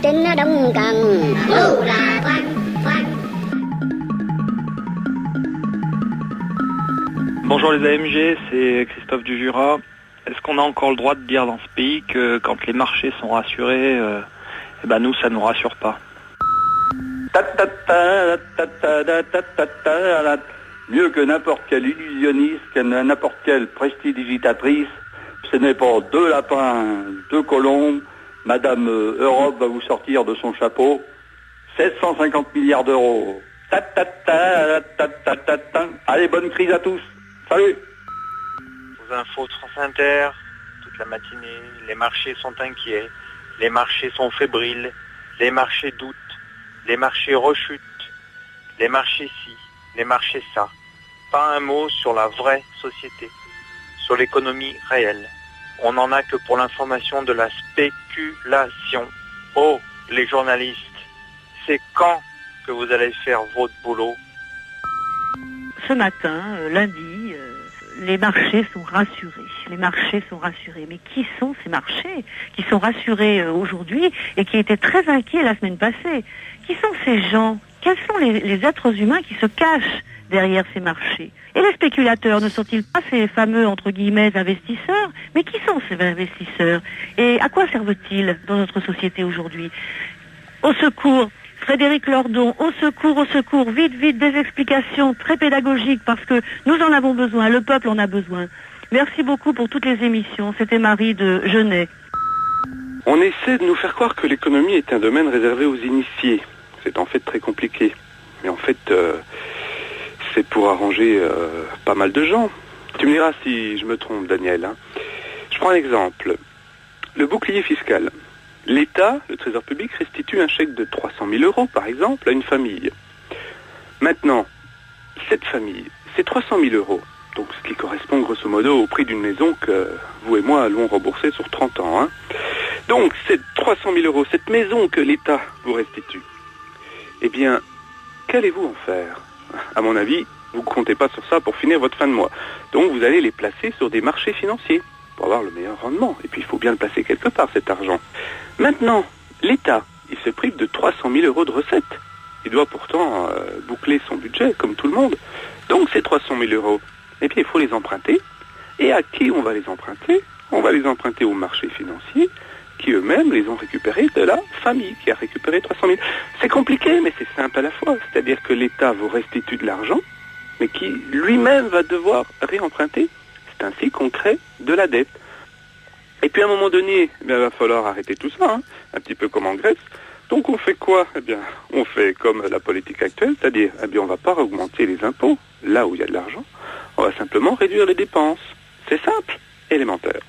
trên đông càng hô là toan toan. Bonjour les AMG, c'est Christophe du Jura. Est-ce qu'on a encore le droit de dire dans ce pays que quand les marchés sont rassurés, nous ça nous rassure pas? Mieux que n'importe quel illusionniste, que n'importe quelle prestidigitatrice, ce n'est pas deux lapins, deux colombes. Madame Europe va vous sortir de son chapeau 750 milliards d'euros. Allez, bonne crise à tous. Salut. Aux infos de France Inter, toute la matinée, les marchés sont inquiets, les marchés sont fébriles, les marchés doutent, les marchés rechutent, les marchés ci, les marchés ça. Pas un mot sur la vraie société, sur l'économie réelle. On n'en a que pour l'information de la spéculation. Oh, les journalistes, c'est quand que vous allez faire votre boulot? Ce matin, lundi, les marchés sont rassurés. Les marchés sont rassurés. Mais qui sont ces marchés qui sont rassurés aujourd'hui et qui étaient très inquiets la semaine passée? Qui sont ces gens? Quels sont les êtres humains qui se cachent derrière ces marchés? Et les spéculateurs ne sont-ils pas ces fameux, entre guillemets, investisseurs? Mais qui sont ces investisseurs? Et à quoi servent-ils dans notre société aujourd'hui? Au secours, Frédéric Lordon, au secours, vite, des explications très pédagogiques parce que nous en avons besoin, le peuple en a besoin. Merci beaucoup pour toutes les émissions. C'était Marie de Genève. On essaie de nous faire croire que l'économie est un domaine réservé aux initiés. C'est en fait très compliqué. Mais en fait, c'est pour arranger pas mal de gens. Tu me diras si je me trompe, Daniel. Je prends un exemple. Le bouclier fiscal. L'État, le Trésor public, restitue un chèque de 300 000 euros, par exemple, à une famille. Maintenant, cette famille, c'est 300 000 euros. Donc, ce qui correspond grosso modo au prix d'une maison que vous et moi allons rembourser sur 30 ans. Donc, c'est 300 000 euros, cette maison que l'État vous restitue. Eh bien, qu'allez-vous en faire? À mon avis, vous ne comptez pas sur ça pour finir votre fin de mois. Donc, vous allez les placer sur des marchés financiers pour avoir le meilleur rendement. Et puis, il faut bien le placer quelque part, cet argent. Maintenant, l'État, il se prive de 300 000 euros de recettes. Il doit pourtant boucler son budget, comme tout le monde. Donc, ces 300 000 euros, eh bien, il faut les emprunter. Et à qui on va les emprunter? On va les emprunter aux marchés financiers, qui eux-mêmes les ont récupérés de la famille, qui a récupéré 300 000. C'est compliqué, mais c'est simple à la fois. C'est-à-dire que l'État vous restitue de l'argent, mais qui lui-même va devoir réemprunter. C'est ainsi qu'on crée de la dette. Et puis à un moment donné, il va falloir arrêter tout ça, un petit peu comme en Grèce. Donc on fait quoi? Eh bien, on fait comme la politique actuelle, c'est-à-dire, on ne va pas augmenter les impôts, là où il y a de l'argent, on va simplement réduire les dépenses. C'est simple, élémentaire.